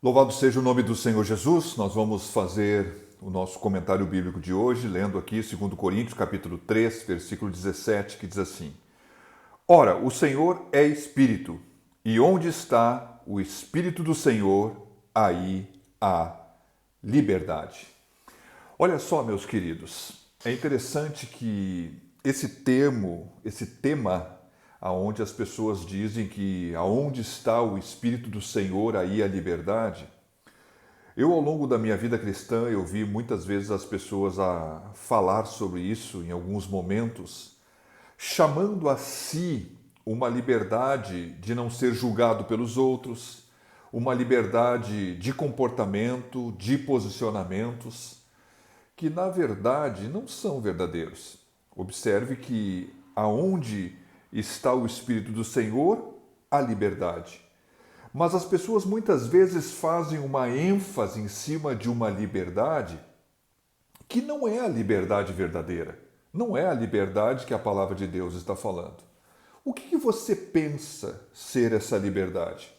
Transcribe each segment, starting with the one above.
Louvado seja o nome do Senhor Jesus. Nós vamos fazer o nosso comentário bíblico de hoje, lendo aqui 2 Coríntios, capítulo 3, versículo 17, que diz assim: Ora, o Senhor é Espírito, e onde está o Espírito do Senhor, aí há liberdade. Olha só, meus queridos, é interessante que esse tema, aonde as pessoas dizem que aonde está o Espírito do Senhor, aí a liberdade. Eu, ao longo da minha vida cristã, eu vi muitas vezes as pessoas a falar sobre isso em alguns momentos, chamando a si uma liberdade de não ser julgado pelos outros, uma liberdade de comportamento, de posicionamentos, que na verdade não são verdadeiros. Observe que aonde está o Espírito do Senhor, há liberdade. Mas as pessoas muitas vezes fazem uma ênfase em cima de uma liberdade que não é a liberdade verdadeira. Não é a liberdade que a palavra de Deus está falando. O que você pensa ser essa liberdade?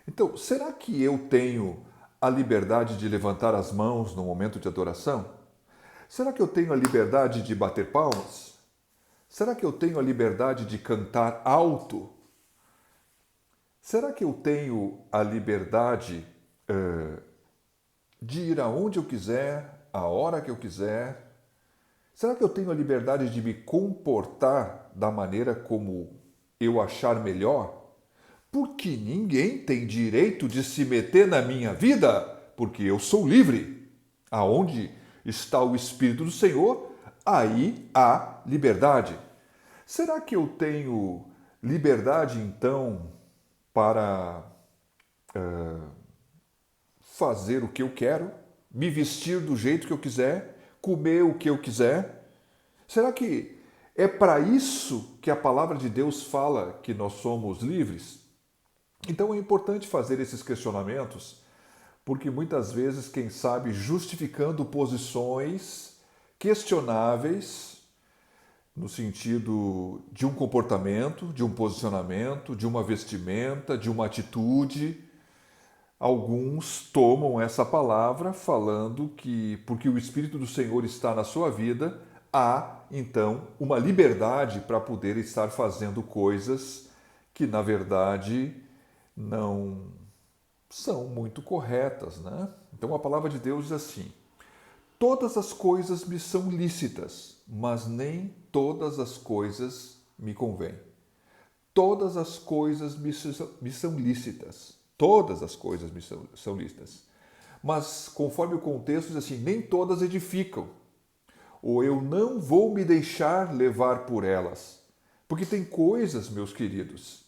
Então, será que eu tenho a liberdade de levantar as mãos no momento de adoração? Será que eu tenho a liberdade de bater palmas? Será que eu tenho a liberdade de cantar alto? Será que eu tenho a liberdade de ir aonde eu quiser, a hora que eu quiser? Será que eu tenho a liberdade de me comportar da maneira como eu achar melhor? Porque ninguém tem direito de se meter na minha vida, porque eu sou livre. Aonde está o Espírito do Senhor, aí há liberdade. Será que eu tenho liberdade, então, para fazer o que eu quero, me vestir do jeito que eu quiser, comer o que eu quiser? Será que é para isso que a palavra de Deus fala que nós somos livres? Então é importante fazer esses questionamentos, porque muitas vezes, quem sabe, justificando posições questionáveis no sentido de um comportamento, de um posicionamento, de uma vestimenta, de uma atitude, alguns tomam essa palavra falando que, porque o Espírito do Senhor está na sua vida, há então uma liberdade para poder estar fazendo coisas que, na verdade, não são muito corretas, né? Então a palavra de Deus diz assim: todas as coisas me são lícitas, mas nem todas as coisas me convêm. Todas as coisas me são lícitas. Todas as coisas me são lícitas. Mas, conforme o contexto, diz assim: nem todas edificam. Ou eu não vou me deixar levar por elas. Porque tem coisas, meus queridos,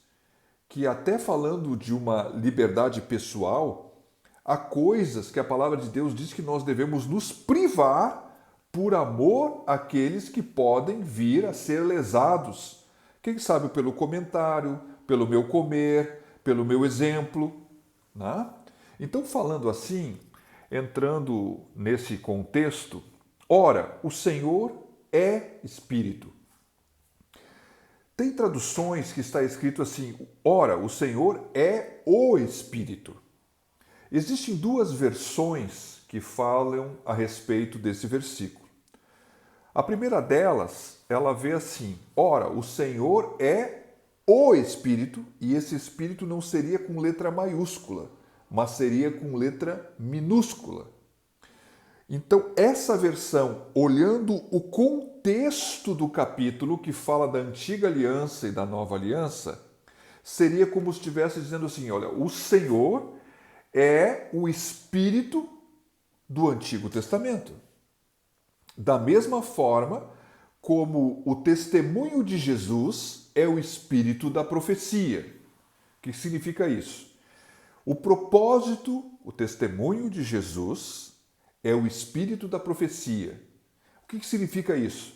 que até falando de uma liberdade pessoal, há coisas que a palavra de Deus diz que nós devemos nos privar por amor àqueles que podem vir a ser lesados. Quem sabe pelo comentário, pelo meu comer, pelo meu exemplo, né? Então, falando assim, entrando nesse contexto, ora, o Senhor é Espírito. Tem traduções que está escrito assim: ora, o Senhor é o Espírito. Existem duas versões que falam a respeito desse versículo. A primeira delas, ela vê assim: ora, o Senhor é o Espírito, e esse Espírito não seria com letra maiúscula, mas seria com letra minúscula. Então, essa versão, olhando o contexto do capítulo que fala da antiga aliança e da nova aliança, seria como se estivesse dizendo assim: olha, o Senhor é o Espírito do Antigo Testamento. Da mesma forma como o testemunho de Jesus é o espírito da profecia. O que significa isso? O propósito, o testemunho de Jesus é o espírito da profecia. O que significa isso?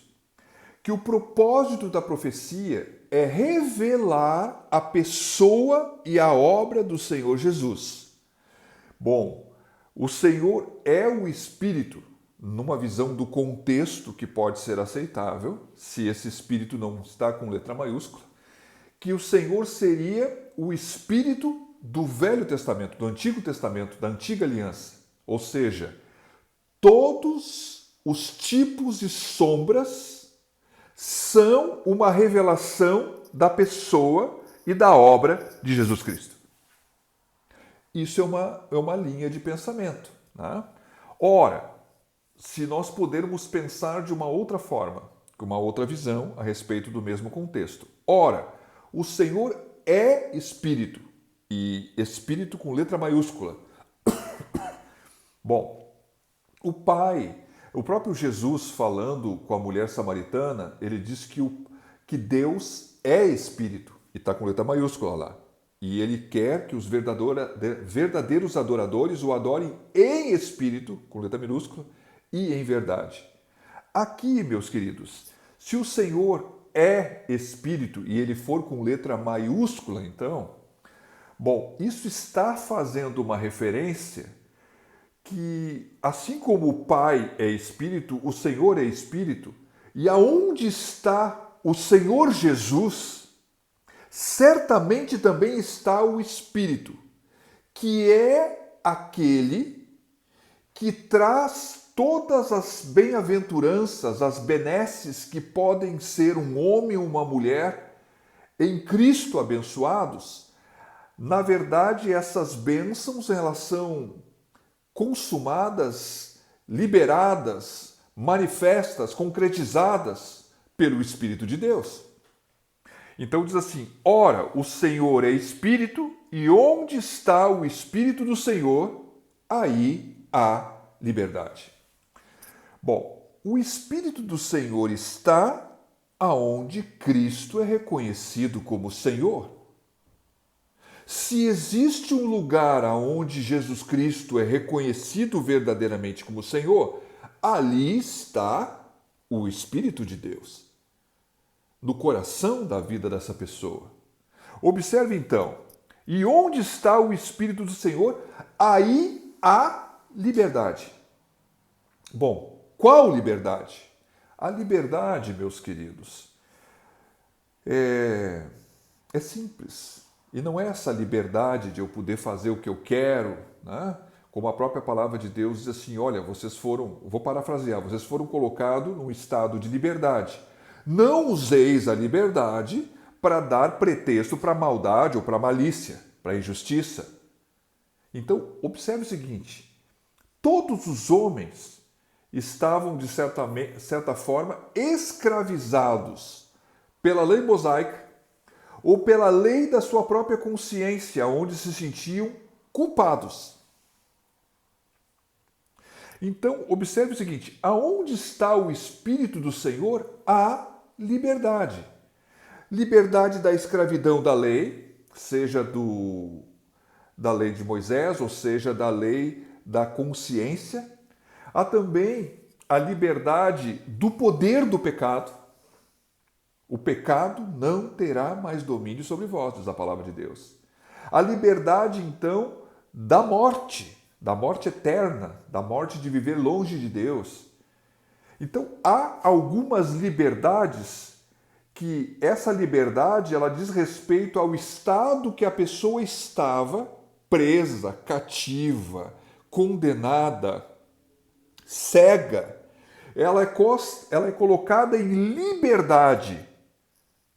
Que o propósito da profecia é revelar a pessoa e a obra do Senhor Jesus. Bom, o Senhor é o Espírito, numa visão do contexto que pode ser aceitável, se esse Espírito não está com letra maiúscula, que o Senhor seria o Espírito do Velho Testamento, do Antigo Testamento, da Antiga Aliança. Ou seja, todos os tipos de sombras são uma revelação da pessoa e da obra de Jesus Cristo. Isso é uma linha de pensamento, né? Ora, se nós pudermos pensar de uma outra forma, com uma outra visão a respeito do mesmo contexto. Ora, o Senhor é Espírito, e Espírito com letra maiúscula. Bom, o próprio Jesus falando com a mulher samaritana, ele diz que Deus é Espírito, e está com letra maiúscula lá. E ele quer que os verdadeiros adoradores o adorem em espírito, com letra minúscula, e em verdade. Aqui, meus queridos, se o Senhor é Espírito e ele for com letra maiúscula, então, bom, isso está fazendo uma referência que, assim como o Pai é Espírito, o Senhor é Espírito, e aonde está o Senhor Jesus, certamente também está o Espírito, que é aquele que traz todas as bem-aventuranças, as benesses que podem ser um homem ou uma mulher em Cristo abençoados. Na verdade, essas bênçãos elas são consumadas, liberadas, manifestas, concretizadas pelo Espírito de Deus. Então diz assim: ora, o Senhor é Espírito, e onde está o Espírito do Senhor, aí há liberdade. Bom, o Espírito do Senhor está aonde Cristo é reconhecido como Senhor. Se existe um lugar aonde Jesus Cristo é reconhecido verdadeiramente como Senhor, ali está o Espírito de Deus, no coração da vida dessa pessoa. Observe então, e onde está o Espírito do Senhor, aí há liberdade. Bom, qual liberdade? A liberdade, meus queridos, é simples. E não é essa liberdade de eu poder fazer o que eu quero, né? Como a própria palavra de Deus diz assim: olha, vocês foram, vou parafrasear, vocês foram colocados num estado de liberdade. Não useis a liberdade para dar pretexto para maldade ou para malícia, para injustiça. Então, observe o seguinte: todos os homens estavam, de certa forma, escravizados pela lei mosaica ou pela lei da sua própria consciência, onde se sentiam culpados. Então, observe o seguinte: aonde está o Espírito do Senhor, há liberdade. Liberdade da escravidão da lei, seja da lei de Moisés, ou seja, da lei da consciência. Há também a liberdade do poder do pecado. O pecado não terá mais domínio sobre vós, diz a palavra de Deus. A liberdade, então, da morte eterna, da morte de viver longe de Deus. Então, há algumas liberdades que essa liberdade ela diz respeito ao estado que a pessoa estava presa, cativa, condenada, cega. Ela é colocada em liberdade.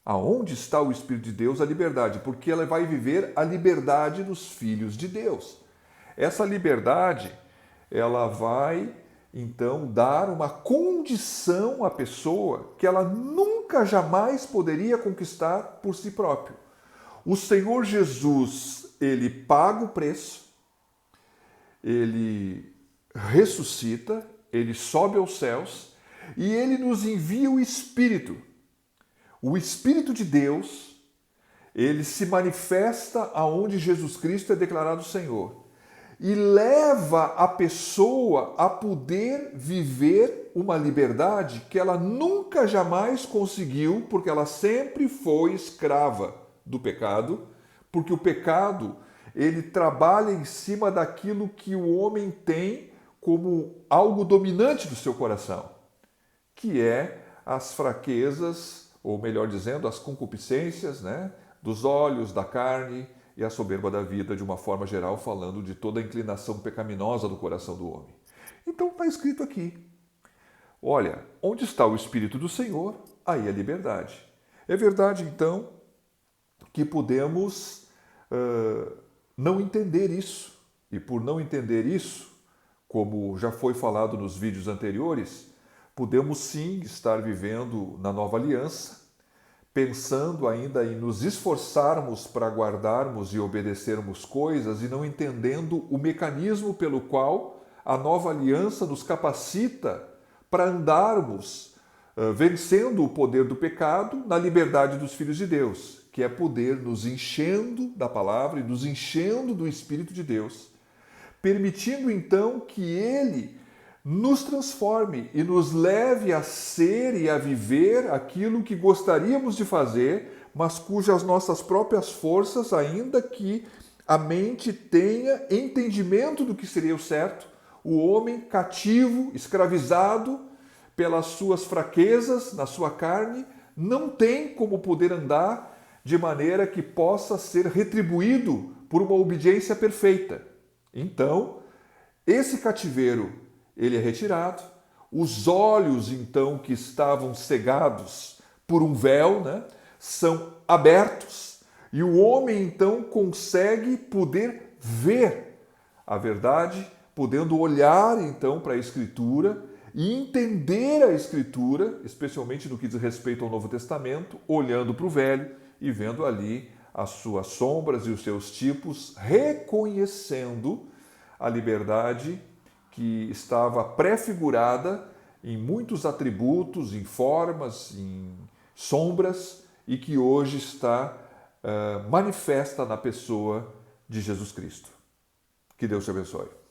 Aonde está o Espírito de Deus? A liberdade, porque ela vai viver a liberdade dos filhos de Deus. Essa liberdade, ela vai, então, dar uma condição à pessoa que ela nunca, jamais poderia conquistar por si próprio. O Senhor Jesus, ele paga o preço, ele ressuscita, ele sobe aos céus e ele nos envia o Espírito. O Espírito de Deus, ele se manifesta aonde Jesus Cristo é declarado Senhor e leva a pessoa a poder viver uma liberdade que ela nunca jamais conseguiu, porque ela sempre foi escrava do pecado, porque o pecado, ele trabalha em cima daquilo que o homem tem como algo dominante do seu coração, que é as fraquezas, ou melhor dizendo, as concupiscências, né, dos olhos, da carne e a soberba da vida, de uma forma geral, falando de toda a inclinação pecaminosa do coração do homem. Então está escrito aqui: olha, onde está o Espírito do Senhor, aí a liberdade. É verdade, então, que podemos não entender isso. E por não entender isso, como já foi falado nos vídeos anteriores, podemos sim estar vivendo na nova aliança, pensando ainda em nos esforçarmos para guardarmos e obedecermos coisas e não entendendo o mecanismo pelo qual a nova aliança nos capacita para andarmos vencendo o poder do pecado na liberdade dos filhos de Deus, que é poder nos enchendo da palavra e nos enchendo do Espírito de Deus, permitindo então que Ele nos transforme e nos leve a ser e a viver aquilo que gostaríamos de fazer, mas cujas nossas próprias forças, ainda que a mente tenha entendimento do que seria o certo, o homem cativo, escravizado pelas suas fraquezas na sua carne, não tem como poder andar de maneira que possa ser retribuído por uma obediência perfeita. Então, esse cativeiro, ele é retirado, os olhos, então, que estavam cegados por um véu, são abertos, e o homem, então, consegue poder ver a verdade, podendo olhar, então, para a Escritura e entender a Escritura, especialmente no que diz respeito ao Novo Testamento, olhando para o Velho e vendo ali as suas sombras e os seus tipos, reconhecendo a liberdade que estava prefigurada em muitos atributos, em formas, em sombras, e que hoje está manifesta na pessoa de Jesus Cristo. Que Deus te abençoe.